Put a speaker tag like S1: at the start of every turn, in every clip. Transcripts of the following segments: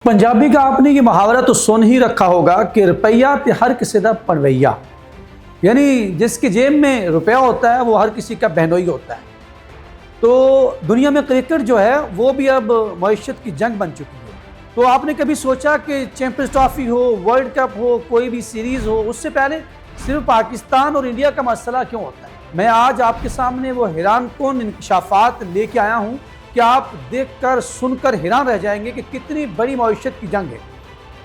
S1: पंजाबी का आपने ये मुहावरा तो सुन ही रखा होगा कि रुपया ते हर किसी का पनवैया, यानी जिसकी जेब में रुपया होता है वो हर किसी का बहनोई होता है। तो दुनिया में क्रिकेट जो है वो भी अब मईशत की जंग बन चुकी है। तो आपने कभी सोचा कि चैंपियंस ट्रॉफी हो, वर्ल्ड कप हो, कोई भी सीरीज़ हो, उससे पहले सिर्फ पाकिस्तान और इंडिया का मसला क्यों होता है? मैं आज आपके सामने वो हैरानकुन इंकशाफात लेके आया हूँ कि आप देखकर सुनकर हैरान रह जाएंगे कि कितनी बड़ी मईशत की जंग है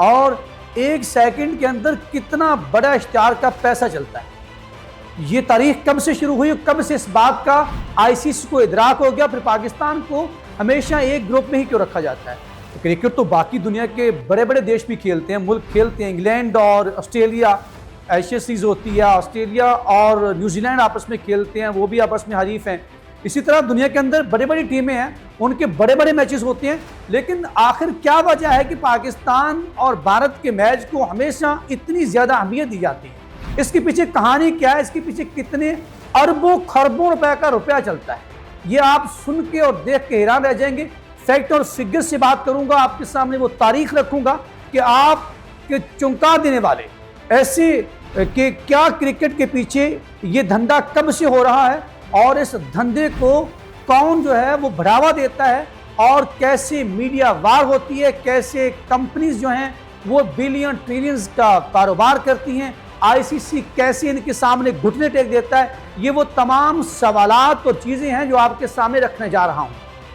S1: और एक सेकंड के अंदर कितना बड़ा इश्तिहार का पैसा चलता है। ये तारीख कब से शुरू हुई, कब से इस बात का आईसीसी को इदराक हो गया, फिर पाकिस्तान को हमेशा एक ग्रुप में ही क्यों रखा जाता है? तो क्रिकेट तो बाकी दुनिया के बड़े बड़े देश भी खेलते हैं, मुल्क खेलते हैं। इंग्लैंड और ऑस्ट्रेलिया, एशिया सीरीज होती है, ऑस्ट्रेलिया और न्यूजीलैंड आपस में खेलते हैं, वो भी आपस में हरीफ हैं। इसी तरह दुनिया के अंदर बड़ी बड़ी टीमें हैं, उनके बड़े बड़े मैचेस होते हैं। लेकिन आखिर क्या वजह है कि पाकिस्तान और भारत के मैच को हमेशा इतनी ज़्यादा अहमियत दी जाती है? इसके पीछे कहानी क्या है? इसके पीछे कितने अरबों खरबों रुपए का रुपया चलता है? ये आप सुन के और देख के हैरान रह जाएंगे। फैक्ट और फिगर से बात करूंगा, आपके सामने वो तारीख रखूंगा कि आप के चौंका देने वाले ऐसे कि क्या क्रिकेट के पीछे ये धंधा कब से हो रहा है और इस धंधे को कौन जो है वो बढ़ावा देता है और कैसे मीडिया वार होती है, कैसे कंपनीज जो हैं वो बिलियन ट्रिलियंस का कारोबार करती हैं, आईसीसी कैसे इनके सामने घुटने टेक देता है। ये वो तमाम सवालात और चीज़ें हैं जो आपके सामने रखने जा रहा हूँ।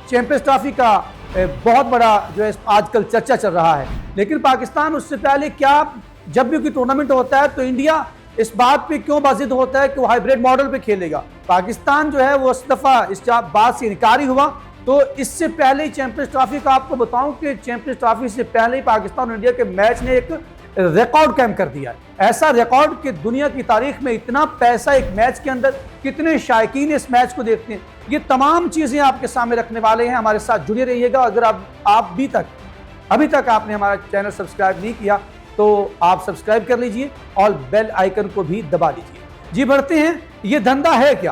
S1: चैंपियंस ट्रॉफी का बहुत बड़ा जो है आजकल चर्चा चल रहा है, लेकिन पाकिस्तान उससे पहले क्या, जब भी कोई टूर्नामेंट होता है तो इंडिया इस बात पे क्यों बाजिद होता है कि वो हाइब्रिड मॉडल पे खेलेगा? पाकिस्तान जो है वो इस दफ़ा इस बात से इनकारी हुआ। तो इससे पहले ही चैंपियंस ट्रॉफी का आपको बताऊं कि चैंपियंस ट्रॉफी से पहले ही पाकिस्तान और इंडिया के मैच ने एक रिकॉर्ड कायम कर दिया है। ऐसा रिकॉर्ड कि दुनिया की तारीख में इतना पैसा एक मैच के अंदर, कितने शायकीन इस मैच को देखते हैं, ये तमाम चीज़ें आपके सामने रखने वाले हैं। हमारे साथ जुड़े रहिएगा। अगर आप अभी तक आपने हमारा चैनल सब्सक्राइब नहीं किया तो आप सब्सक्राइब कर लीजिए और बेल आइकन को भी दबा दीजिए। जी बढ़ते हैं, ये धंधा है क्या?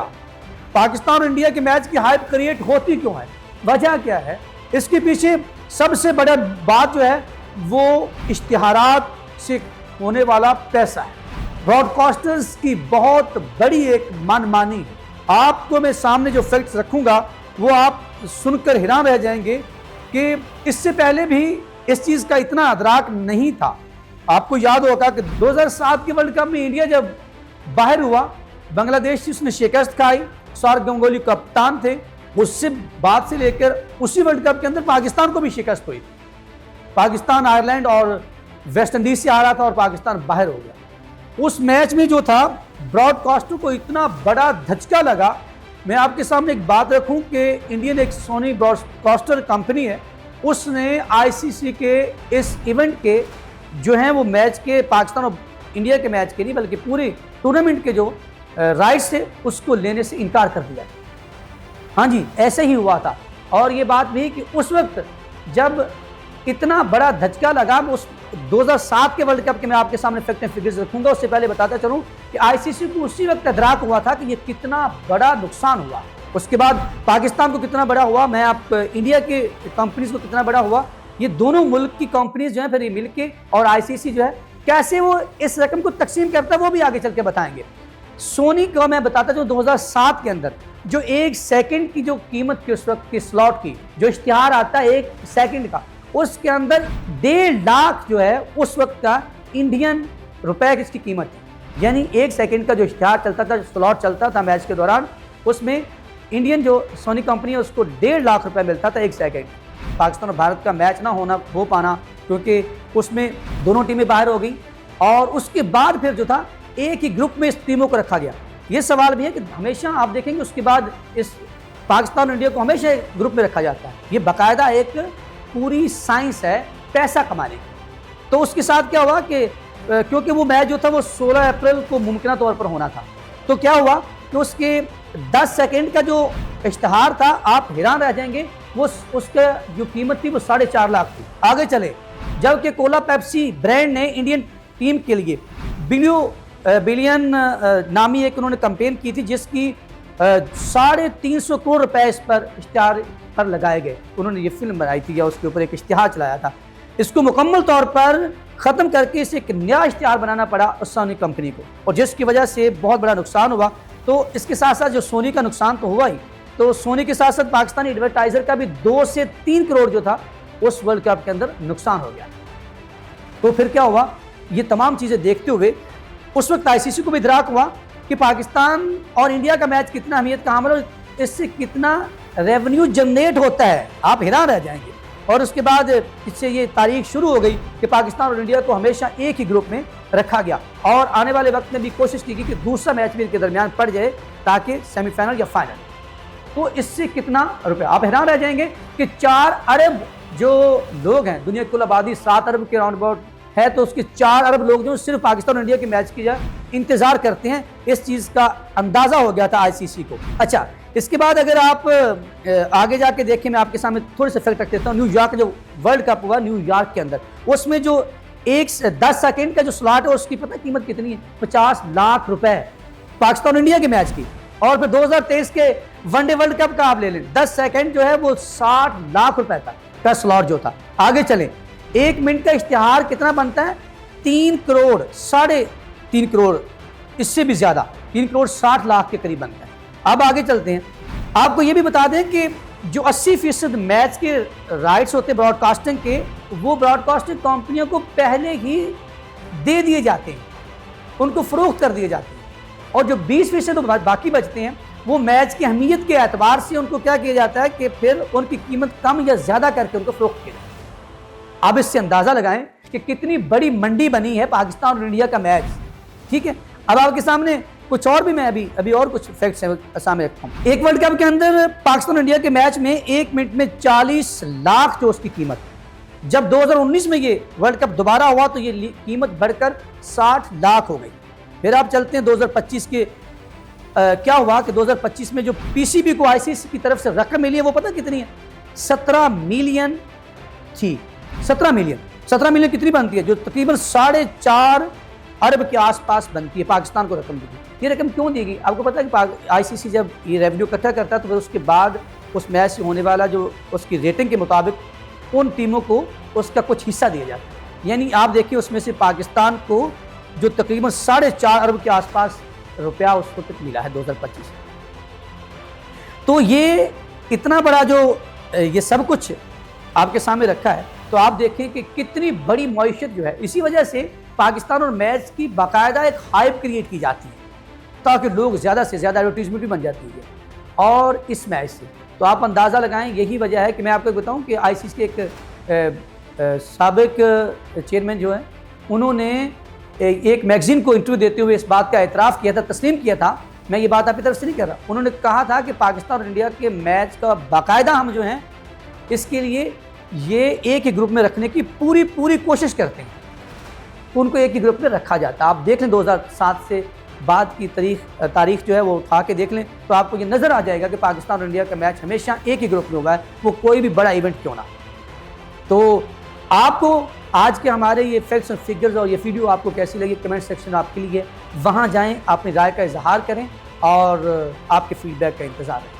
S1: पाकिस्तान और इंडिया के मैच की हाइप क्रिएट होती क्यों है? वजह क्या है? इसके पीछे सबसे बड़ा बात जो है वो इश्तिहारात से होने वाला पैसा है। ब्रॉडकास्टर्स की बहुत बड़ी एक मनमानी है। आपको मैं सामने जो फैक्ट्स रखूंगा वो आप सुनकर हैरान रह जाएंगे कि इससे पहले भी इस चीज़ का इतना अदराक नहीं था। आपको याद होगा कि 2007 के वर्ल्ड कप में इंडिया जब बाहर हुआ, बांग्लादेश से उसने शिकस्त खाई, सौरव गंगोली कप्तान थे। उससे बाद से लेकर उसी वर्ल्ड कप के अंदर पाकिस्तान को भी शिकस्त हुई। पाकिस्तान आयरलैंड और वेस्ट इंडीज से आ रहा था और पाकिस्तान बाहर हो गया। उस मैच में जो था ब्रॉडकास्टर को इतना बड़ा धचका लगा। मैं आपके सामने एक बात रखूं कि इंडियन एक सोनी ब्रॉडकास्टर कंपनी है, उसने आईसीसी के इस इवेंट के जो हैं वो मैच के, पाकिस्तान और इंडिया के मैच के नहीं बल्कि पूरे टूर्नामेंट के जो राइट्स थे उसको लेने से इनकार कर दिया। हाँ जी, ऐसे ही हुआ था। और ये बात भी कि उस वक्त जब इतना बड़ा धचका लगा, उस 2007 के वर्ल्ड कप के मैं आपके सामने फैक्ट एंड फिगर्स रखूंगा। उससे पहले बताता चलूं कि आईसीसी को उसी वक्त इदराक हुआ था कि ये कितना बड़ा नुकसान हुआ। उसके बाद पाकिस्तान को कितना बड़ा हुआ, मैं आप इंडिया के कंपनीज को कितना बड़ा हुआ, ये दोनों मुल्क की कंपनीज जो है फिर मिल के और आईसीसी जो है कैसे वो इस रकम को तकसीम करता है वो भी आगे चल के बताएंगे। सोनी को मैं बताता हूँ 2007 के अंदर जो एक सेकंड की जो कीमत थी, उस वक्त की स्लॉट की जो इश्तिहार आता है एक सेकंड का, उसके अंदर 1.5 लाख जो है उस वक्त का इंडियन रुपए की इसकी कीमत थी। यानी एक सेकंड का जो इश्तिहार चलता था, स्लॉट चलता था मैच के दौरान, उसमें इंडियन जो सोनी कंपनी है उसको 1.5 लाख रुपए मिलता था एक सेकंड। पाकिस्तान और भारत का मैच ना हो पाना क्योंकि उसमें दोनों टीमें बाहर हो गई और उसके बाद फिर जो था एक ही ग्रुप में इस टीमों को रखा गया। ये सवाल भी है कि हमेशा आप देखेंगे उसके बाद इस पाकिस्तान और इंडिया को हमेशा ग्रुप में रखा जाता है। ये बाकायदा एक पूरी साइंस है पैसा कमाने की। तो उसके साथ क्या हुआ कि क्योंकि वो मैच जो था वो 16 अप्रैल को मुमकिन तौर पर होना था, तो क्या हुआ कि उसके 10 सेकेंड का जो इश्तिहार था, आप हैरान रह जाएंगे, वो उसका जो कीमत थी वो 4.5 लाख थी। आगे चले, जबकि कोला पेप्सी ब्रांड ने इंडियन टीम के लिए बिलियन नामी एक उन्होंने कैंपेन की थी जिसकी 350 करोड़ रुपए इस पर इश्तिहार पर लगाए गए। उन्होंने ये फिल्म बनाई थी या उसके ऊपर एक इश्तिहार चलाया था। इसको मुकम्मल तौर पर ख़त्म करके इसे एक नया इश्तिहार बनाना पड़ा उस सोनी कंपनी को, और जिसकी वजह से बहुत बड़ा नुकसान हुआ। तो इसके साथ साथ जो सोनी का नुकसान तो हुआ ही, तो सोनी के साथ साथ पाकिस्तानी एडवर्टाइज़र का भी 2 से 3 करोड़ जो था उस वर्ल्ड कप के अंदर नुकसान हो गया। तो फिर क्या हुआ, ये तमाम चीज़ें देखते हुए उस वक्त आईसीसी को भी इदराक हुआ कि पाकिस्तान और इंडिया का मैच कितना अहमियत का हामिल, इससे कितना रेवेन्यू जनरेट होता है, आप हैरान रह जाएंगे। और उसके बाद इससे ये तारीख शुरू हो गई कि पाकिस्तान और इंडिया को हमेशा एक ही ग्रुप में रखा गया, और आने वाले वक्त में भी कोशिश की गई कि दूसरा मैच भी इनके दरमियान पड़ जाए ताकि सेमीफाइनल या फाइनल। तो इससे कितना रुपया, आप हैरान रह जाएंगे कि 4 अरब जो लोग हैं, दुनिया की कुल आबादी 7 अरब के राउंड अबाउट है, तो उसके 4 अरब लोग जो सिर्फ पाकिस्तान और इंडिया के मैच की इंतज़ार करते हैं। इस चीज़ का अंदाज़ा हो गया था आईसीसी को। अच्छा, इसके बाद अगर आप आगे जाके देखें, मैं आपके सामने थोड़े से फैक्ट रख देता हूँ। न्यूयॉर्क जो वर्ल्ड कप हुआ न्यूयॉर्क के अंदर, उसमें जो 10 सेकेंड का जो स्लॉट है उसकी पता कीमत कितनी है, 50 लाख रुपए पाकिस्तान और इंडिया के मैच की। और फिर 2023 के वनडे वर्ल्ड कप का आप ले लें, 10 सेकेंड जो है वो 60 लाख रुपए का स्लॉट जो था। आगे चलें, 1 मिनट का इश्तिहार कितना बनता है, 3 करोड़, 3.5 करोड़, इससे भी ज्यादा, 3 करोड़ 60 लाख के करीब बनता है। अब आगे चलते हैं, आपको ये भी बता दें कि जो 80% मैच के राइट्स होते हैं ब्रॉडकास्टिंग के, वो ब्रॉडकास्टिंग कंपनियों को पहले ही दे दिए जाते हैं, उनको फरोख्त कर दिए जाते हैं, और जो 20% बाकी बचते हैं वो मैच की अहमियत के एतबार से उनको क्या किया जाता है कि फिर उनकी कीमत कम या ज्यादा करके उनको फरोख्त किया जाता है। अब इससे अंदाजा लगाएं कि कितनी बड़ी मंडी बनी है पाकिस्तान और इंडिया का मैच। ठीक है, अब आपके सामने कुछ और भी, मैं अभी और कुछ फैक्ट्स सामने रखता हूँ। एक वर्ल्ड कप के अंदर पाकिस्तान और इंडिया के मैच में 1 मिनट में 40 लाख जो उसकी कीमत, जब 2019 में ये वर्ल्ड कप दोबारा हुआ तो ये कीमत बढ़कर 60 लाख हो गई। फिर आप चलते हैं 2025 के, क्या हुआ कि 2025 में जो पीसीबी को आईसीसी की तरफ से रकम मिली है वो पता कितनी है, 17 मिलियन थी। 17 मिलियन कितनी बनती है, जो तकरीबन 4.5 अरब के आसपास बनती है, पाकिस्तान को रकम दी गई। ये रकम क्यों दी गई, आपको पता है कि आईसीसी जब ये रेवेन्यू इकट्ठा करता है तो फिर उसके बाद उस मैच से होने वाला जो उसकी रेटिंग के मुताबिक उन टीमों को उसका कुछ हिस्सा दिया जाता है। यानी आप देखिए उसमें से पाकिस्तान को जो तकरीबन 4.5 अरब के आसपास रुपया उस वक्त मिला है 2025। तो ये इतना बड़ा जो ये सब कुछ आपके सामने रखा है, तो आप देखें कि कितनी बड़ी मईशत जो है, इसी वजह से पाकिस्तान और मैच की बाकायदा एक हाइप क्रिएट की जाती है ताकि लोग ज़्यादा से ज़्यादा एडवर्टीजमेंट भी बन जाती है और इस मैच से। तो आप अंदाज़ा लगाएं, यही वजह है कि मैं आपको बताऊं कि आईसीसी के एक साबिक चेयरमैन जो है, उन्होंने एक मैगजीन को इंटरव्यू देते हुए इस बात का एतराफ़ किया था, तस्लीम किया था, मैं ये बात आपकी तरफ से नहीं कर रहा, उन्होंने कहा था कि पाकिस्तान और इंडिया के मैच का बाकायदा हम जो हैं इसके लिए ये एक ही ग्रुप में रखने की पूरी कोशिश करते हैं, उनको एक ही ग्रुप में रखा जाता है। आप देख लें 2007 से बाद की तारीख जो है वो उठा के देख लें तो आपको ये नज़र आ जाएगा कि पाकिस्तान और इंडिया का मैच हमेशा एक ही ग्रुप में होगा है, वो कोई भी बड़ा इवेंट क्यों ना। तो आपको आज के हमारे ये फैक्ट्स और फिगर्स और ये वीडियो आपको कैसी लगी, कमेंट सेक्शन आपके लिए, वहाँ जाएँ, अपनी राय का इजहार करें और आपके फीडबैक का इंतज़ार करें।